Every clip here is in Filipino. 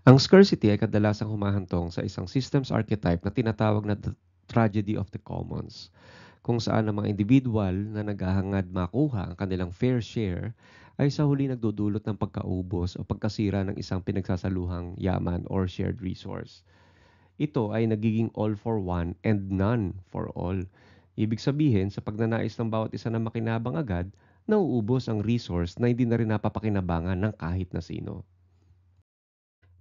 Ang scarcity ay kadalasang humahantong sa isang systems archetype na tinatawag na the tragedy of the commons, kung saan ang mga individual na naghahangad makuha ang kanilang fair share ay sa huli nagdudulot ng pagkaubos o pagkasira ng isang pinagsasaluhang yaman or shared resource. Ito ay nagiging all for one and none for all. Ibig sabihin, sa pagnanais ng bawat isa na makinabang agad, nauubos ang resource na hindi na rin napapakinabangan ng kahit na sino.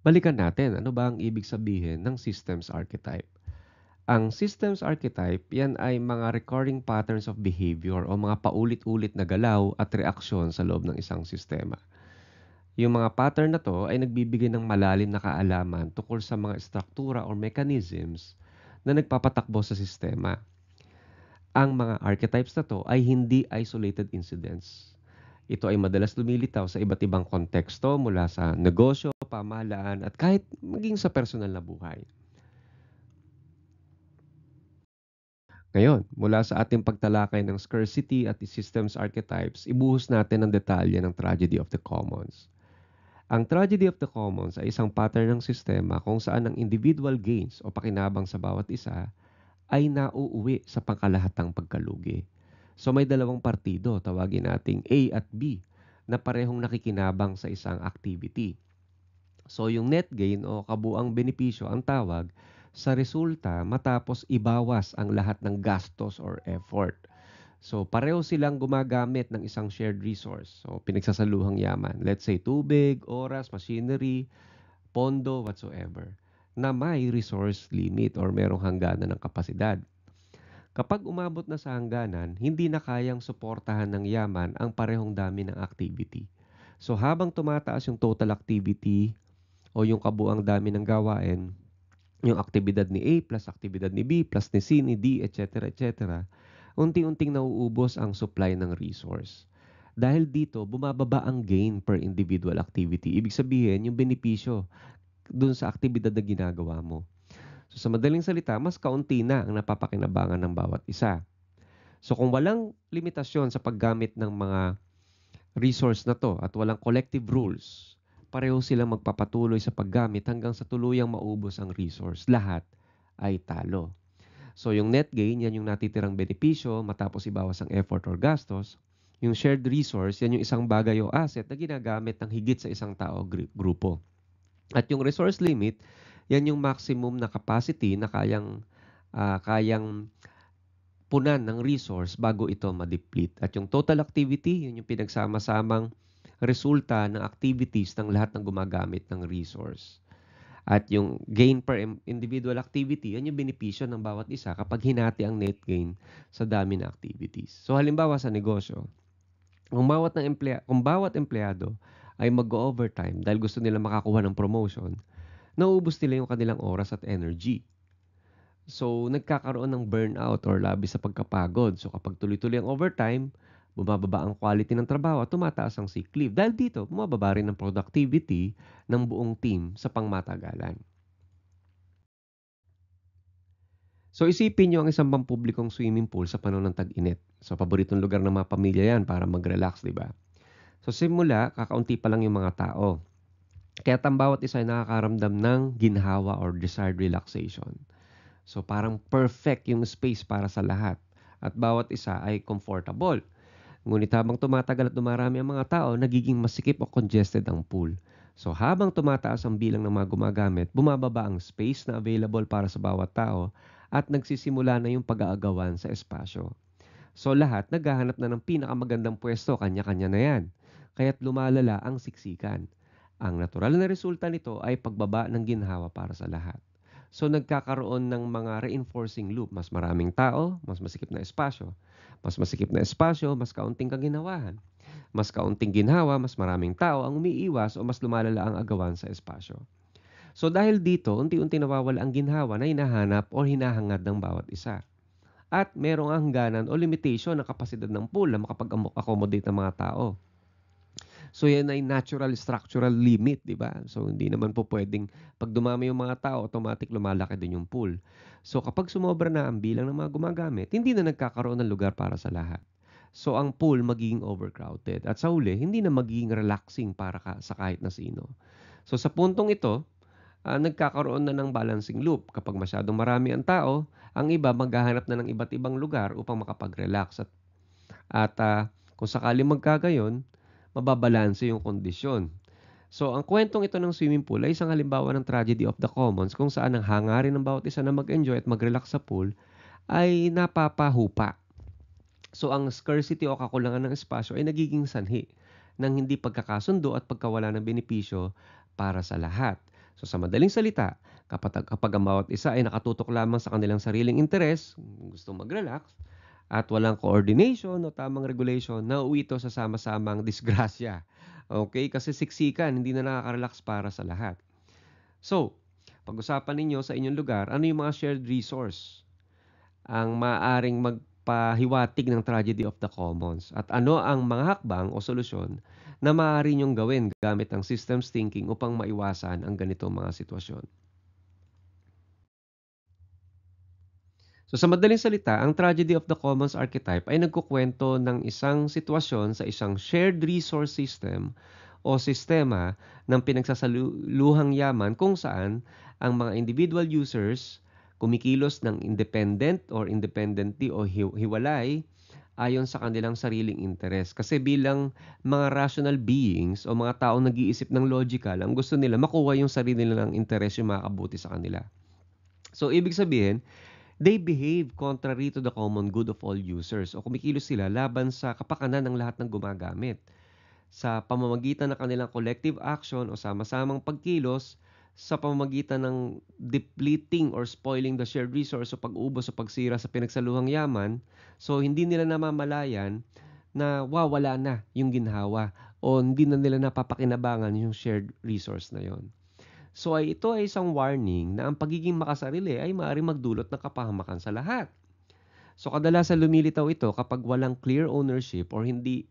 Balikan natin, ano ba ang ibig sabihin ng systems archetype? Ang systems archetype, yan ay mga recurring patterns of behavior o mga paulit-ulit na galaw at reaksyon sa loob ng isang sistema. Yung mga pattern na to ay nagbibigay ng malalim na kaalaman tungkol sa mga struktura or mechanisms na nagpapatakbo sa sistema. Ang mga archetypes na to ay hindi isolated incidents. Ito ay madalas lumilitaw sa iba't ibang konteksto mula sa negosyo, pamahalaan at kahit maging sa personal na buhay. Ngayon, mula sa ating pagtalakay ng scarcity at systems archetypes, ibuhos natin ang detalye ng tragedy of the commons. Ang tragedy of the commons ay isang pattern ng sistema kung saan ang individual gains o pakinabang sa bawat isa ay nauuwi sa pangkalahatang pagkalugi. So may dalawang partido, tawagin nating A at B, na parehong nakikinabang sa isang activity. So yung net gain o kabuang benepisyo ang tawag sa resulta matapos ibawas ang lahat ng gastos or effort. So pareho silang gumagamit ng isang shared resource. So pinagsasaluhang yaman. Let's say tubig, oras, machinery, pondo, whatsoever, na may resource limit or merong hangganan ng kapasidad. Kapag umabot na sa hangganan, hindi na kayang suportahan ng yaman ang parehong dami ng activity. So habang tumataas yung total activity o yung kabuang dami ng gawain, yung aktibidad ni A plus aktibidad ni B plus ni C, ni D, etc., unti-unting nauubos ang supply ng resource. Dahil dito, bumababa ang gain per individual activity. Ibig sabihin, yung benepisyo dun sa aktibidad na ginagawa mo. So sa madaling salita, mas kaunti na ang napapakinabangan ng bawat isa. So kung walang limitasyon sa paggamit ng mga resource na to at walang collective rules, pareho silang magpapatuloy sa paggamit hanggang sa tuluyang maubos ang resource. Lahat ay talo. So yung net gain, yan yung natitirang benepisyo matapos ibawas ang effort or gastos. Yung shared resource, yan yung isang bagay o asset na ginagamit ng higit sa isang tao grupo. At yung resource limit, yan yung maximum na capacity na kayang punan ng resource bago ito ma-deplete. At yung total activity, yun yung pinagsama-samang resulta ng activities ng lahat ng gumagamit ng resource. At yung gain per individual activity, yan yung benepisyo ng bawat isa kapag hinati ang net gain sa dami ng activities. So halimbawa sa negosyo, kung bawat empleyado ay mag-overtime dahil gusto nila makakuha ng promotion, nauubos nila yung kanilang oras at energy. So, nagkakaroon ng burnout or labis sa pagkapagod. So, kapag tuloy-tuloy ang overtime, bumababa ang quality ng trabaho at tumataas ang sick leave. Dahil dito, bumababa rin ang productivity ng buong team sa pangmatagalan. So, isipin nyo ang isang pampublikong swimming pool sa panahon ng tag-init. So, paboritong lugar ng mga pamilya yan para mag-relax, di ba? So, simula, kakaunti pa lang yung mga tao. Kaya ang bawat isa ay nakakaramdam ng ginhawa or desired relaxation. So parang perfect yung space para sa lahat at bawat isa ay comfortable. Ngunit habang tumatagal at dumarami ang mga tao, nagiging masikip o congested ang pool. So habang tumataas ang bilang ng mga gumagamit, bumababa ang space na available para sa bawat tao at nagsisimula na yung pag-aagawan sa espasyo. So lahat naghahanap na ng pinakamagandang pwesto, kanya-kanya na yan. Kaya't lumalala ang siksikan. Ang natural na resulta nito ay pagbaba ng ginhawa para sa lahat. So nagkakaroon ng mga reinforcing loop. Mas maraming tao, mas masikip na espasyo. Mas masikip na espasyo, mas kaunting kaginawahan. Mas kaunting ginhawa, mas maraming tao ang umiiwas o mas lumalala ang agawan sa espasyo. So dahil dito, unti-unti nawawala ang ginhawa na hinahanap o hinahangad ng bawat isa. At merong hangganan o limitation ng kapasidad ng pool na makapag-accommodate ng mga tao. So yan ay natural structural limit, di ba? So hindi naman po pwedeng pag dumami yung mga tao, automatic lumalaki din yung pool. So kapag sumobra na ang bilang ng mga gumagamit, hindi na nagkakaroon ng lugar para sa lahat. So ang pool magiging overcrowded at sa huli, hindi na magiging relaxing para sa kahit na sino. So sa puntong ito, nagkakaroon na ng balancing loop. Kapag masyadong marami ang tao, ang iba maghahanap na ng iba't ibang lugar upang makapag-relax at kung sakaling magkagayon, mababalanse yung kondisyon. So, ang kwentong ito ng swimming pool ay isang halimbawa ng tragedy of the commons kung saan ang hangarin ng bawat isa na mag-enjoy at mag-relax sa pool ay napapahupa. So, ang scarcity o kakulangan ng espasyo ay nagiging sanhi ng hindi pagkakasundo at pagkawala ng benepisyo para sa lahat. So, sa madaling salita, kapag ang bawat isa ay nakatutok lamang sa kanilang sariling interes, gusto mag-relax, at walang coordination o tamang regulation, nauwi ito sa sama-samang disgrasya. Okay? Kasi siksikan, hindi na nakaka-relax para sa lahat. So, pag-usapan ninyo sa inyong lugar, ano yung mga shared resource ang maaaring magpahiwatig ng tragedy of the commons? At ano ang mga hakbang o solusyon na maaari niyong gawin gamit ang systems thinking upang maiwasan ang ganitong mga sitwasyon? So sa madaling salita, ang tragedy of the commons archetype ay nagkukwento ng isang sitwasyon sa isang shared resource system o sistema ng pinagsasaluhang yaman kung saan ang mga individual users kumikilos ng independently o hiwalay ayon sa kanilang sariling interes. Kasi bilang mga rational beings o mga taong nag-iisip ng logical, ang gusto nila makuha yung sarili nilang interes yung makakabuti sa kanila. So ibig sabihin, they behave contrary to the common good of all users o kumikilos sila laban sa kapakanan ng lahat ng gumagamit. Sa pamamagitan ng kanilang collective action o sama-samang pagkilos, sa pamamagitan ng depleting or spoiling the shared resource o pag-ubos o pagsira sa pinagsaluhang yaman, so hindi nila namamalayan na wawala na yung ginhawa o hindi na nila napapakinabangan yung shared resource na yon. So ito ay isang warning na ang pagiging makasarili ay maaaring magdulot ng kapahamakan sa lahat. So kadalasan lumilitaw ito kapag walang clear ownership or hindi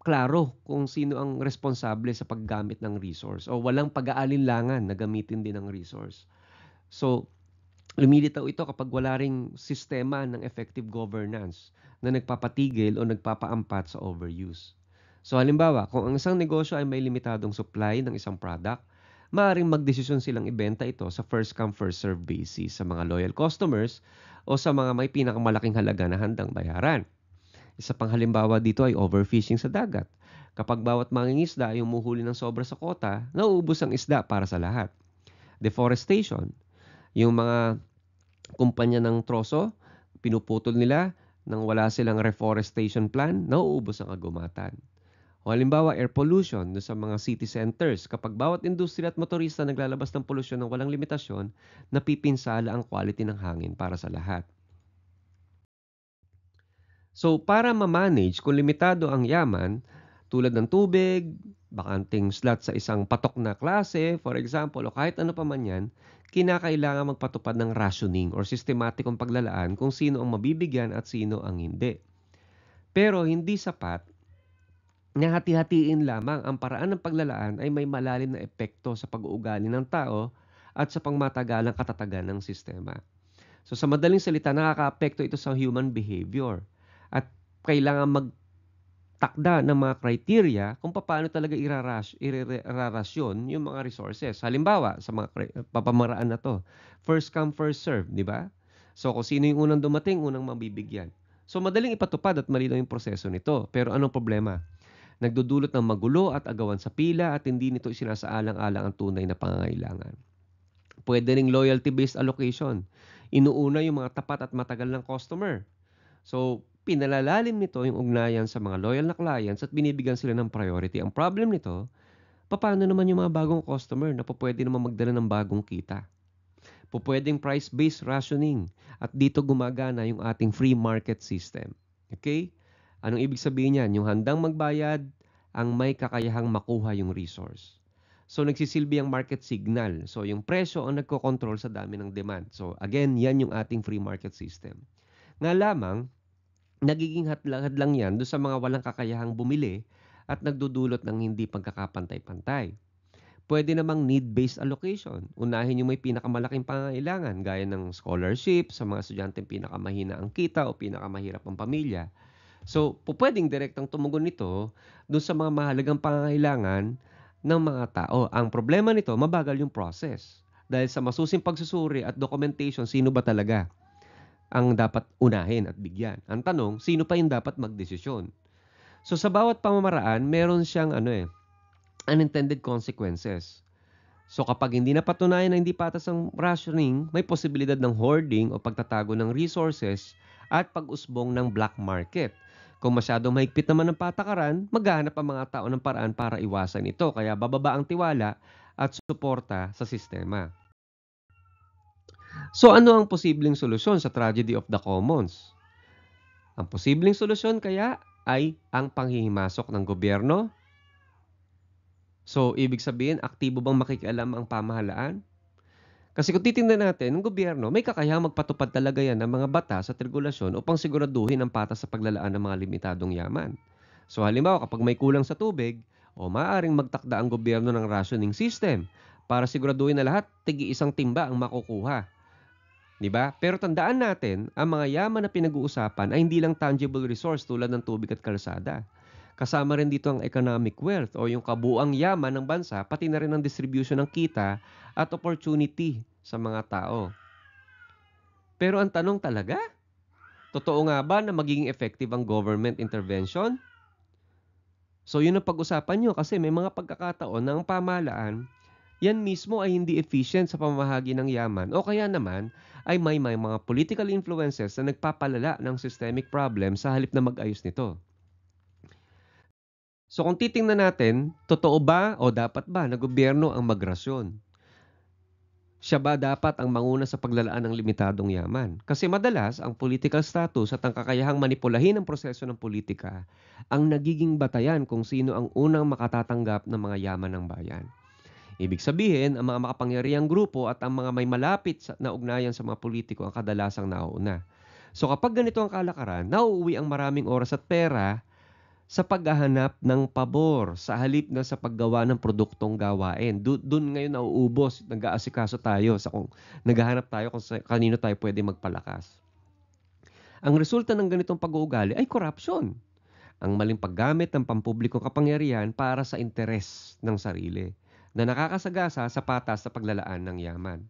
klaro kung sino ang responsable sa paggamit ng resource o walang pag-aalinlangan na gamitin din ang resource. So lumilitaw ito kapag wala ring sistema ng effective governance na nagpapatigil o nagpapaampat sa overuse. So halimbawa, kung ang isang negosyo ay may limitadong supply ng isang product, maaaring magdesisyon silang ibenta ito sa first come first serve basis sa mga loyal customers o sa mga may pinakamalaking halaga na handang bayaran. Isa pang halimbawa dito ay overfishing sa dagat. Kapag bawat mangingisda ay umuhuli ng sobra sa kota, nauubos ang isda para sa lahat. Deforestation, yung mga kumpanya ng troso, pinuputol nila nang wala silang reforestation plan, nauubos ang kagumatan. O halimbawa, air pollution no sa mga city centers. Kapag bawat industriya at motorista naglalabas ng polusyon ng walang limitasyon, napipinsala ang quality ng hangin para sa lahat. So, para ma-manage kung limitado ang yaman, tulad ng tubig, bakanting slot sa isang patok na klase, for example, o kahit ano pa man yan, kinakailangan magpatupad ng rationing or sistematikong paglalaan kung sino ang mabibigyan at sino ang hindi. Pero hindi sapat na hati-hatiin lamang. Ang paraan ng paglalaan ay may malalim na epekto sa pag-uugali ng tao at sa pangmatagalang katatagan ng sistema. So sa madaling salita, nakakaapekto ito sa human behavior at kailangan magtakda ng mga criteria kung paano talaga irarasyon yung mga resources. Halimbawa, sa mga papamaraan na to, first come, first serve, di ba? So kung sino yung unang dumating, unang mabibigyan. So madaling ipatupad at malinaw yung proseso nito. Pero anong problema? Nagdudulot ng magulo at agawan sa pila at hindi nito isinasaalang-alang ang tunay na pangangailangan. Pwede ring loyalty-based allocation. Inuuna yung mga tapat at matagal ng customer. So, pinalalalim nito yung ugnayan sa mga loyal na clients at binibigyan sila ng priority. Ang problem nito, paano naman yung mga bagong customer na pwede naman magdala ng bagong kita? Pwedeng price-based rationing at dito gumagana yung ating free market system. Okay? Anong ibig sabihin yan? Yung handang magbayad ang may kakayahang makuha yung resource. So nagsisilbi ang market signal. So yung presyo ang nagko-control sa dami ng demand. So again, yan yung ating free market system. Nga lamang, nagiging hadlang yan doon sa mga walang kakayahang bumili at nagdudulot ng hindi pagkakapantay-pantay. Pwede namang need-based allocation. Unahin yung may pinakamalaking pangangailangan gaya ng scholarship sa mga estudyanteng pinakamahina ang kita o pinakamahirap ang pamilya. So, pwedeng direktang tumugon nito doon sa mga mahalagang pangangailangan ng mga tao. Ang problema nito, mabagal yung process. Dahil sa masusing pagsusuri at documentation, sino ba talaga ang dapat unahin at bigyan? Ang tanong, sino pa yung dapat magdesisyon? So sa bawat pamamaraan, meron siyang unintended consequences. So kapag hindi napatunayan na hindi patas ang rationing, may posibilidad ng hoarding o pagtatago ng resources at pag-usbong ng black market. Kung masyadong mahigpit naman ang patakaran, maghahanap ang mga tao ng paraan para iwasan ito. Kaya bababa ang tiwala at suporta sa sistema. So ano ang posibleng solusyon sa tragedy of the commons? Ang posibleng solusyon kaya ay ang panghihimasok ng gobyerno. So ibig sabihin, aktibo bang makikialam ang pamahalaan? Kasi kung titingnan natin, ng gobyerno, may kakayahang magpatupad talaga yan ng mga batas at regulasyon upang siguraduhin ang patas sa paglalaan ng mga limitadong yaman. So halimbawa, kapag may kulang sa tubig, maaaring magtakda ang gobyerno ng rationing system para siguraduhin na lahat tigi-isang timba ang makukuha. Diba? Pero tandaan natin, ang mga yaman na pinag-uusapan ay hindi lang tangible resource tulad ng tubig at kalsada. Kasama rin dito ang economic wealth o yung kabuuang yaman ng bansa, pati na rin ang distribution ng kita at opportunity sa mga tao. Pero ang tanong talaga, totoo nga ba na magiging effective ang government intervention? So yun ang pag-usapan nyo kasi may mga pagkakataon na ang pamahalaan, yan mismo ay hindi efficient sa pamamahagi ng yaman o kaya naman ay may mga political influences na nagpapalala ng systemic problem sa halip na mag-ayos nito. So kung titingnan natin, totoo ba o dapat ba na gobyerno ang magrasyon? Siya ba dapat ang manguna sa paglalaan ng limitadong yaman? Kasi madalas, ang political status at ang kakayahang manipulahin ang proseso ng politika ang nagiging batayan kung sino ang unang makatatanggap ng mga yaman ng bayan. Ibig sabihin, ang mga makapangyarihang grupo at ang mga may malapit na ugnayan sa mga politiko ang kadalasang nauuna. So kapag ganito ang kalakaran, nauuwi ang maraming oras at pera sa paghahanap ng pabor sa halip na sa paggawa ng produktong gawain. Doon ngayon nauubos, nag-aasikaso tayo sa kung naghahanap tayo kung kanino tayo pwede magpalakas. Ang resulta ng ganitong pag-uugali ay corruption. Ang maling paggamit ng pampublikong kapangyarihan para sa interes ng sarili na nakakasagasa sa patas sa paglalaan ng yaman.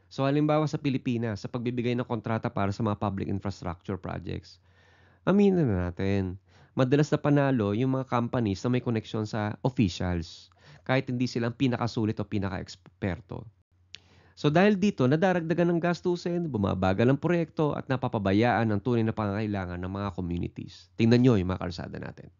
So halimbawa sa Pilipinas, sa pagbibigay ng kontrata para sa mga public infrastructure projects, aminin na natin, madalas na panalo yung mga companies na may koneksyon sa officials, kahit hindi silang pinakasulit o pinaka-eksperto. So dahil dito, nadaragdagan ng gastusin, bumabagal ang proyekto at napapabayaan ang tunay na pangangailangan ng mga communities. Tingnan nyo yung mga kalsada natin.